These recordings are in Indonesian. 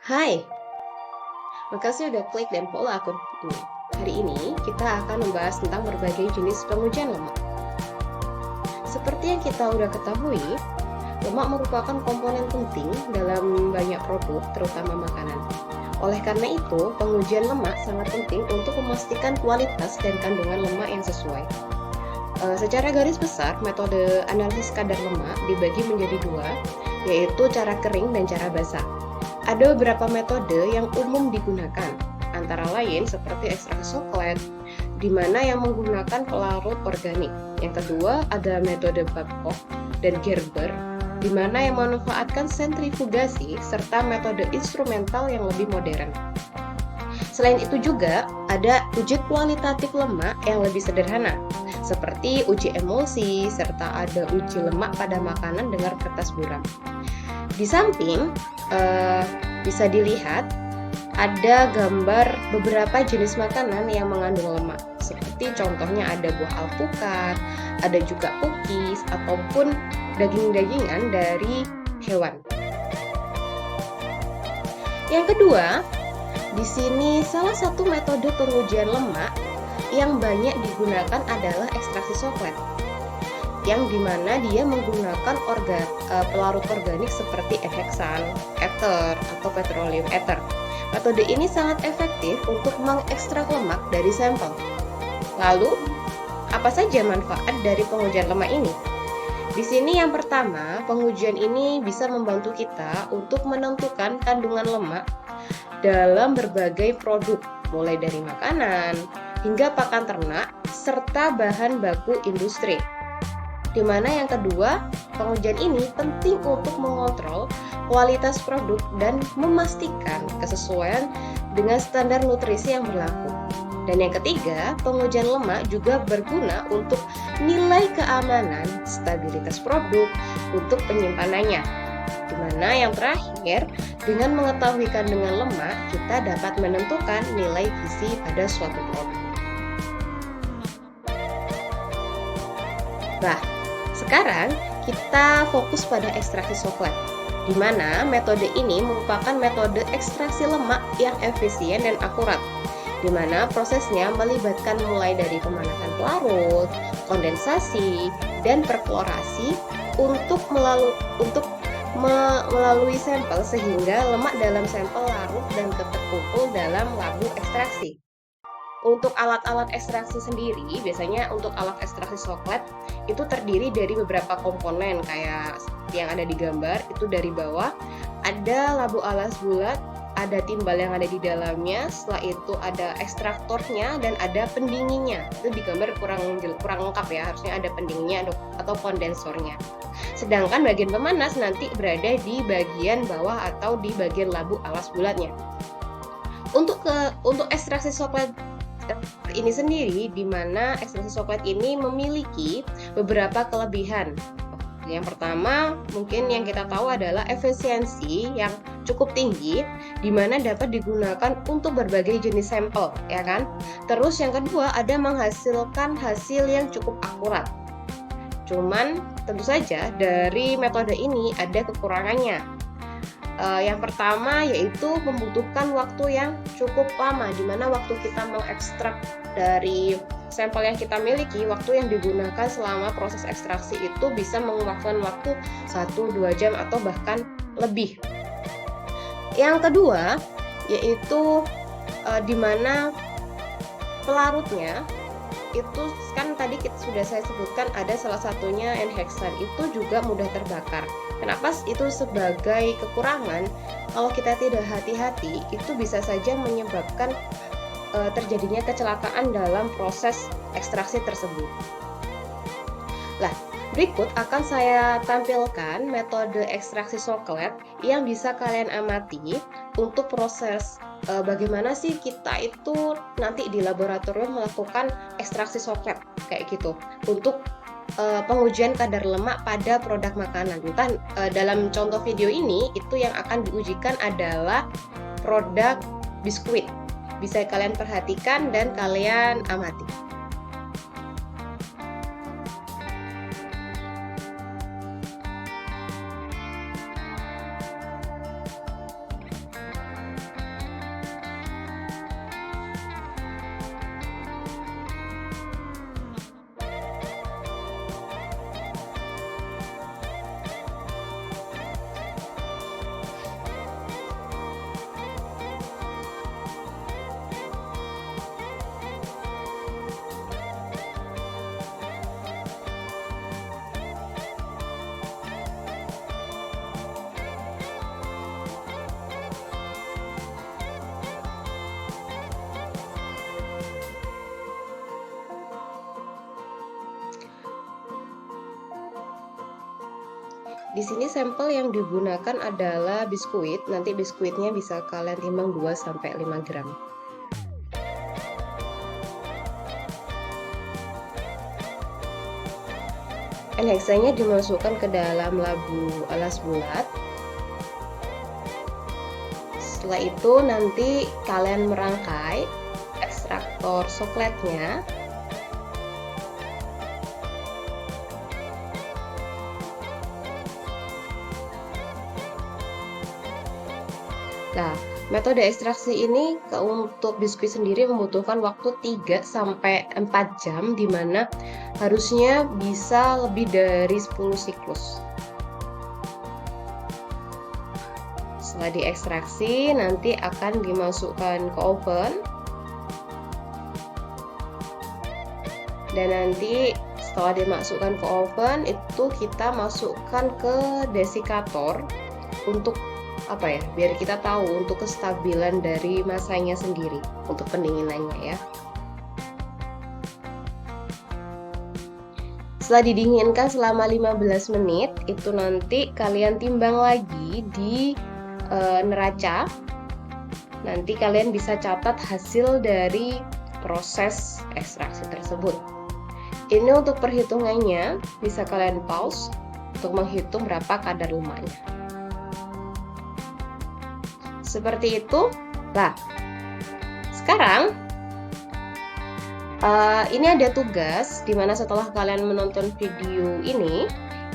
Hai, makasih udah klik dan follow akun ini. Hari ini kita akan membahas tentang berbagai jenis pengujian lemak. Seperti yang kita udah ketahui, lemak merupakan komponen penting dalam banyak produk, terutama makanan. Oleh karena itu, pengujian lemak sangat penting untuk memastikan kualitas dan kandungan lemak yang sesuai. Secara garis besar, metode analisis kadar lemak dibagi menjadi dua, yaitu cara kering dan cara basah. Ada beberapa metode yang umum digunakan, antara lain seperti ekstraksi coklat, di mana yang menggunakan pelarut organik. Yang kedua ada metode Babcock dan Gerber, di mana yang memanfaatkan sentrifugasi serta metode instrumental yang lebih modern. Selain itu juga ada uji kualitatif lemak yang lebih sederhana, seperti uji emulsi serta ada uji lemak pada makanan dengan kertas buram. Di samping bisa dilihat ada gambar beberapa jenis makanan yang mengandung lemak. Seperti contohnya ada buah alpukat, ada juga cookies ataupun daging-dagingan dari hewan. Yang kedua, di sini salah satu metode pengujian lemak yang banyak digunakan adalah ekstraksi coklat, yang dimana dia menggunakan pelarut organik seperti heksan, ether, atau petroleum ether. Metode ini sangat efektif untuk mengekstrak lemak dari sampel. Lalu, apa saja manfaat dari pengujian lemak ini? Di sini yang pertama, pengujian ini bisa membantu kita untuk menentukan kandungan lemak dalam berbagai produk, mulai dari makanan hingga pakan ternak serta bahan baku industri. Di mana yang kedua, pengujian ini penting untuk mengontrol kualitas produk dan memastikan kesesuaian dengan standar nutrisi yang berlaku. Dan yang ketiga, pengujian lemak juga berguna untuk nilai keamanan, stabilitas produk untuk penyimpanannya. Di mana yang terakhir, dengan mengetahui kandungan lemak, kita dapat menentukan nilai gizi pada suatu produk. Nah, sekarang kita fokus pada ekstraksi coklat, di mana metode ini merupakan metode ekstraksi lemak yang efisien dan akurat, di mana prosesnya melibatkan mulai dari pemanasan pelarut, kondensasi, dan perfluorasi untuk melalui sampel sehingga lemak dalam sampel larut dan terkumpul dalam labu ekstraksi. Untuk alat-alat ekstraksi sendiri, biasanya untuk alat ekstraksi coklat itu terdiri dari beberapa komponen kayak yang ada di gambar. Itu dari bawah ada labu alas bulat, ada timbal yang ada di dalamnya, setelah itu ada ekstraktornya dan ada pendinginnya. Itu di gambar kurang lengkap ya, harusnya ada pendinginnya atau kondensornya. Sedangkan bagian pemanas nanti berada di bagian bawah atau di bagian labu alas bulatnya. Untuk ekstraksi coklat ini sendiri, di mana ekstraksi coklat ini memiliki beberapa kelebihan. Yang pertama, mungkin yang kita tahu adalah efisiensi yang cukup tinggi, di mana dapat digunakan untuk berbagai jenis sampel, ya kan? Terus yang kedua, ada menghasilkan hasil yang cukup akurat. Cuman tentu saja dari metode ini ada kekurangannya. Yang pertama yaitu membutuhkan waktu yang cukup lama, di mana waktu kita mengekstrak dari sampel yang kita miliki, waktu yang digunakan selama proses ekstraksi itu bisa memakan waktu 1-2 jam atau bahkan lebih. Yang kedua yaitu di mana pelarutnya itu kan tadi sudah saya sebutkan ada salah satunya N-heksan, itu juga mudah terbakar. Kenapa itu sebagai kekurangan? Kalau kita tidak hati-hati, itu bisa saja menyebabkan terjadinya kecelakaan dalam proses ekstraksi tersebut. Lah, berikut akan saya tampilkan metode ekstraksi coklat yang bisa kalian amati untuk proses bagaimana sih kita itu nanti di laboratorium melakukan ekstraksi coklat kayak gitu untuk pengujian kadar lemak pada produk makanan. Entah dalam contoh video ini itu yang akan diujikan adalah produk biskuit. Bisa kalian perhatikan dan kalian amati. Di sini sampel yang digunakan adalah biskuit, nanti biskuitnya bisa kalian timbang 2-5 gram. N-hexanya dimasukkan ke dalam labu alas bulat. Setelah itu nanti kalian merangkai ekstraktor coklatnya. Nah, metode ekstraksi ini untuk biskuit sendiri membutuhkan waktu 3-4 jam, di mana harusnya bisa lebih dari 10 siklus. Setelah diekstraksi, nanti akan dimasukkan ke oven. Dan nanti setelah dimasukkan ke oven, itu kita masukkan ke desikator untuk biar kita tahu untuk kestabilan dari masanya sendiri untuk pendinginannya ya. Setelah didinginkan selama 15 menit, itu nanti kalian timbang lagi di neraca. Nanti kalian bisa catat hasil dari proses ekstraksi tersebut. Ini untuk perhitungannya bisa kalian pause untuk menghitung berapa kadar lemaknya. Seperti itu. Nah, sekarang ini ada tugas dimana setelah kalian menonton video ini,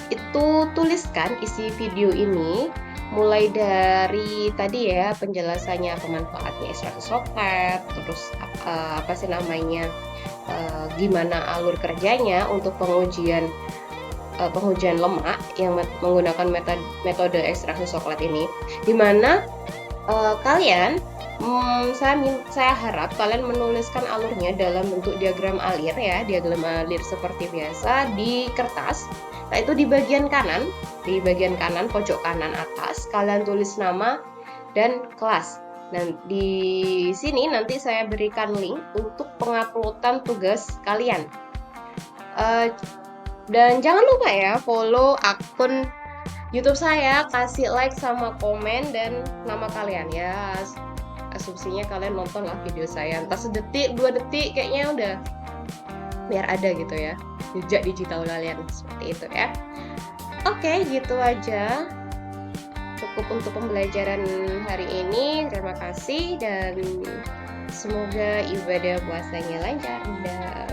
itu tuliskan isi video ini mulai dari tadi ya penjelasannya, pemanfaatnya ekstraksi coklat, terus gimana alur kerjanya untuk pengujian lemak yang menggunakan metode ekstraksi coklat ini, dimana kalian saya harap kalian menuliskan alurnya dalam bentuk diagram alir ya, diagram alir seperti biasa di kertas. Nah, itu di bagian kanan pojok kanan atas kalian tulis nama dan kelas. Dan di sini nanti saya berikan link untuk penguploadan tugas kalian. Dan jangan lupa ya follow akun YouTube saya, kasih like sama komen dan nama kalian ya. Asumsinya kalian nonton lah video saya, entah sedetik, 2 detik, kayaknya udah biar ada gitu ya jejak digital kalian, seperti itu ya. Oke, gitu aja cukup untuk pembelajaran hari ini. Terima kasih dan semoga ibadah puasanya lancar. Dah.